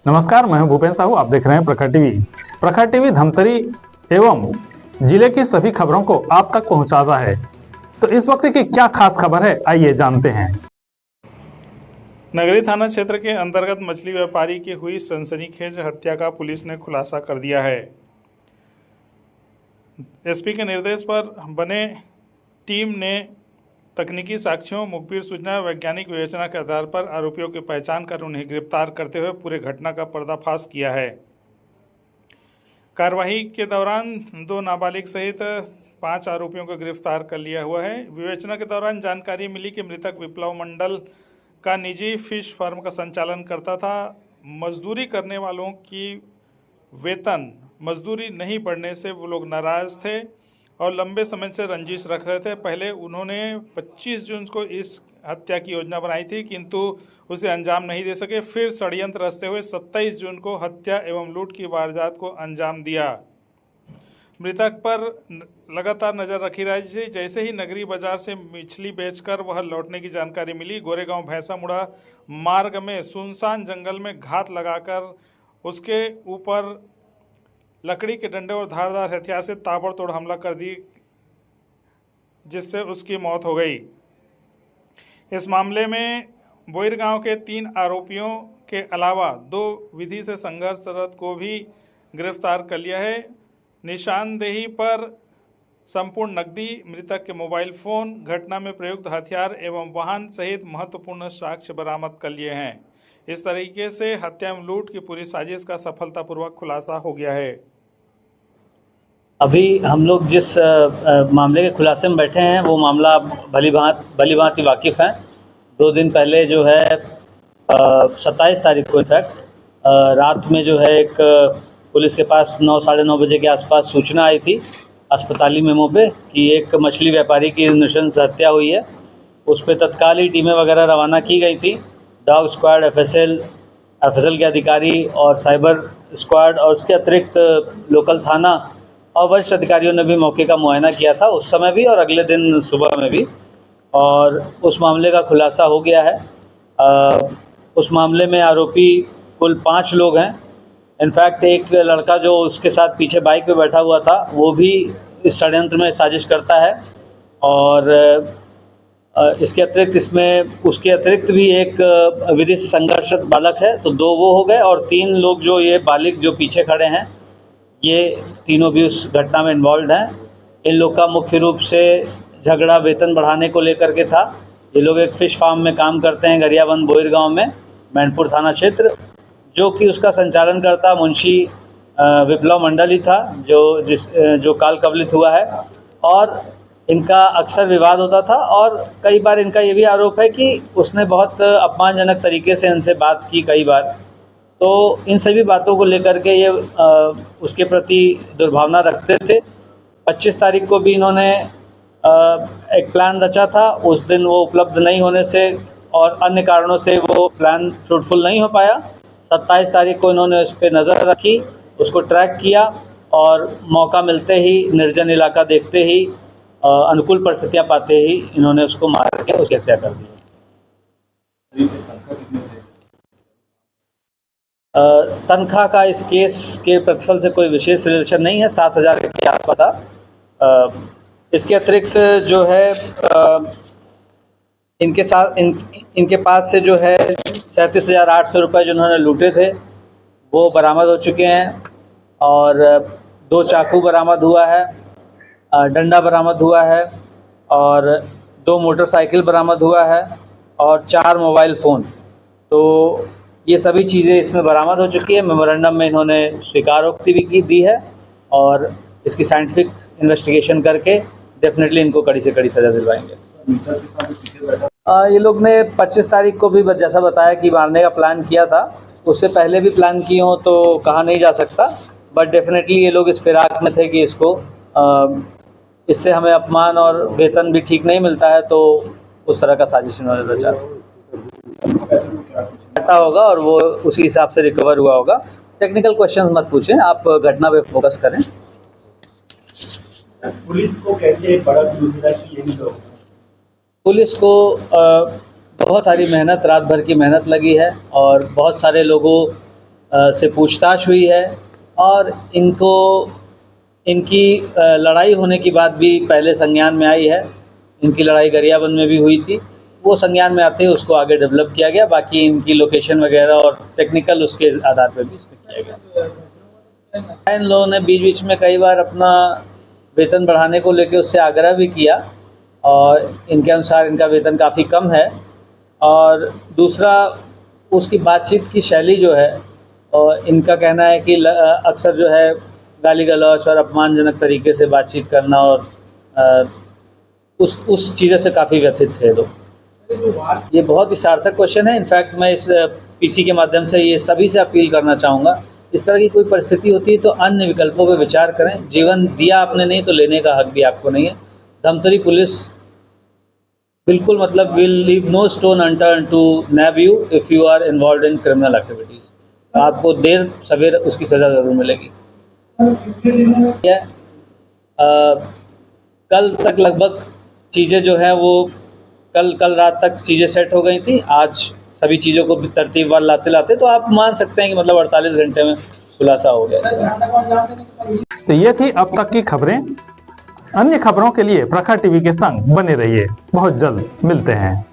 नमस्कार, मैं हूं भूपेन साहू। आप देख रहे हैं प्रखर टीवी। प्रखर टीवी धमतरी एवं जिले की सभी खबरों को आप तक पहुंचाता है। तो इस वक्त की क्या खास खबर है, आइए जानते हैं। नगरी थाना क्षेत्र के अंतर्गत मछली व्यापारी की हुई सनसनीखेज हत्या का पुलिस ने खुलासा कर दिया है। एसपी के निर्देश पर बने टीम ने तकनीकी साक्ष्यों, मुखबिर सूचना, वैज्ञानिक विवेचना के आधार पर आरोपियों की पहचान कर उन्हें गिरफ्तार करते हुए पूरे घटना का पर्दाफाश किया है। कार्रवाई के दौरान 2 नाबालिग सहित 5 आरोपियों को गिरफ्तार कर लिया हुआ है। विवेचना के दौरान जानकारी मिली कि मृतक विप्लव मंडल का निजी फिश फार्म का संचालन करता था। मजदूरी करने वालों की वेतन मजदूरी नहीं बढ़ने से वो लोग नाराज थे और लंबे समय से रंजिश रख रहे थे। पहले उन्होंने 25 जून को इस हत्या की योजना बनाई थी, किंतु उसे अंजाम नहीं दे सके। फिर षड्यंत्र रचते हुए 27 जून को हत्या एवं लूट की वारदात को अंजाम दिया। मृतक पर लगातार नजर रखी रही। जैसे ही नगरी बाजार से मछली बेचकर वह लौटने की जानकारी मिली, गोरेगांव भैंसा मुड़ा मार्ग में सुनसान जंगल में घात लगाकर उसके ऊपर लकड़ी के डंडे और धारदार हथियार से ताबड़तोड़ हमला कर दी, जिससे उसकी मौत हो गई। इस मामले में बोईरगांव के 3 आरोपियों के अलावा 2 विधि से संघर्षरत को भी गिरफ्तार कर लिया है। निशानदेही पर संपूर्ण नकदी, मृतक के मोबाइल फोन, घटना में प्रयुक्त हथियार एवं वाहन सहित महत्वपूर्ण साक्ष्य बरामद कर लिए हैं। इस तरीके से हत्या एवं लूट की पूरी साजिश का सफलतापूर्वक खुलासा हो गया है। अभी हम लोग जिस मामले के खुलासे में बैठे हैं वो मामला आप भली भांति वाकिफ़ हैं। 2 दिन पहले जो है 27 तारीख को इनफैक्ट रात में जो है एक पुलिस के पास 9 साढ़े 9 बजे के आसपास सूचना आई थी अस्पताली मेमो पे कि एक मछली व्यापारी की नृशंस हत्या हुई है। उस पर तत्काल ही टीमें वगैरह रवाना की गई थी। डॉग स्क्वाड, एफएसएल के अधिकारी और साइबर स्क्वाड और उसके अतिरिक्त लोकल थाना और वरिष्ठ अधिकारियों ने भी मौके का मुआयना किया था, उस समय भी और अगले दिन सुबह में भी, और उस मामले का खुलासा हो गया है। उस मामले में आरोपी कुल 5 लोग हैं। इनफैक्ट एक लड़का जो उसके साथ पीछे बाइक पे बैठा हुआ था वो भी इस षड्यंत्र में साजिश करता है। और इसके अतिरिक्त इसमें उसके अतिरिक्त भी एक विधि से संघर्षरत बालक है, तो 2 वो हो गए और 3 लोग जो ये बालिग जो पीछे खड़े हैं, ये तीनों भी उस घटना में इन्वॉल्व हैं। इन लोग का मुख्य रूप से झगड़ा वेतन बढ़ाने को लेकर के था। ये लोग एक फ़िश फार्म में काम करते हैं गरियाबंद बोईरगांव में, मैनपुर थाना क्षेत्र, जो कि उसका संचालन करता मुंशी विप्लव मंडल ही था, जो काल कवलित हुआ है। और इनका अक्सर विवाद होता था और कई बार इनका ये भी आरोप है कि उसने बहुत अपमानजनक तरीके से इनसे बात की कई बार। तो इन सभी बातों को लेकर के ये उसके प्रति दुर्भावना रखते थे। 25 तारीख को भी इन्होंने एक प्लान रचा था। उस दिन वो उपलब्ध नहीं होने से और अन्य कारणों से वो प्लान फ्रूटफुल नहीं हो पाया। 27 तारीख को इन्होंने उस पर नज़र रखी, उसको ट्रैक किया और मौका मिलते ही, निर्जन इलाका देखते ही, अनुकूल परिस्थितियाँ पाते ही इन्होंने उसको मार के उसकी हत्या कर दी। तनख्वाह का इस केस के प्रतिफल से कोई विशेष रिलेशन नहीं है, 7,000 के आसपास था। इसके अतिरिक्त जो है इनके पास से जो है 37,800 रुपये जिन्होंने लूटे थे वो बरामद हो चुके हैं और 2 चाकू बरामद हुआ है, डंडा बरामद हुआ है और 2 मोटरसाइकिल बरामद हुआ है और 4 मोबाइल फ़ोन। तो ये सभी चीज़ें इसमें बरामद हो चुकी है। मेमोरेंडम में इन्होंने स्वीकारोक्ति भी दी है और इसकी साइंटिफिक इन्वेस्टिगेशन करके डेफिनेटली इनको कड़ी से कड़ी सज़ा दिलवाएंगे। ये लोग ने 25 तारीख को भी जैसा बताया कि मारने का प्लान किया था, उससे पहले भी प्लान किए हों तो कहा नहीं जा सकता, बट डेफिनेटली ये लोग इस फिराक में थे कि इससे हमें अपमान और वेतन भी ठीक नहीं मिलता है, तो उस तरह का साजिश इन्होंने रचा होगा और वो उसी हिसाब से रिकवर हुआ होगा। टेक्निकल क्वेश्चंस मत पूछें, आप घटना पे फोकस करें। पुलिस को कैसे बड़ा मिला कि ये लोग? पुलिस को बहुत सारी मेहनत, रात भर की मेहनत लगी है और बहुत सारे लोगों से पूछताछ हुई है और इनकी लड़ाई होने की बात भी पहले संज्ञान में आई है। इनकी लड़ाई गरियाबंद में भी हुई थी, वो संज्ञान में आते ही उसको आगे डेवलप किया गया। बाकी इनकी लोकेशन वगैरह और टेक्निकल उसके आधार पर भी इसमें किया गया। इन लोगों ने बीच बीच में कई बार अपना वेतन बढ़ाने को लेकर उससे आग्रह भी किया और इनके अनुसार इनका वेतन काफ़ी कम है। और दूसरा, उसकी बातचीत की शैली जो है, और इनका कहना है कि अक्सर जो है गाली गलौच और अपमानजनक तरीके से बातचीत करना और उस चीज़ों से काफ़ी व्यथित थे लोग। ये बहुत ही सार्थक क्वेश्चन है। इनफैक्ट मैं इस पीसी के माध्यम से ये सभी से अपील करना चाहूँगा, इस तरह की कोई परिस्थिति होती है तो अन्य विकल्पों पर विचार करें। जीवन दिया आपने नहीं तो लेने का हक भी आपको नहीं है। धमतरी पुलिस बिल्कुल मतलब will leave no stone unturned to nab you if you are involve in criminal activities. आपको देर सवेर उसकी सज़ा ज़रूर मिलेगी। कल तक लगभग चीज़ें जो है वो कल रात तक चीज़ें सेट हो गई थी। आज सभी चीज़ों को तरतीबवार लाते लाते तो आप मान सकते हैं कि मतलब 48 घंटे में खुलासा हो गया। तो ये थी अब तक की खबरें। अन्य खबरों के लिए प्रखर टीवी के संग बने रहिए। बहुत जल्द मिलते हैं।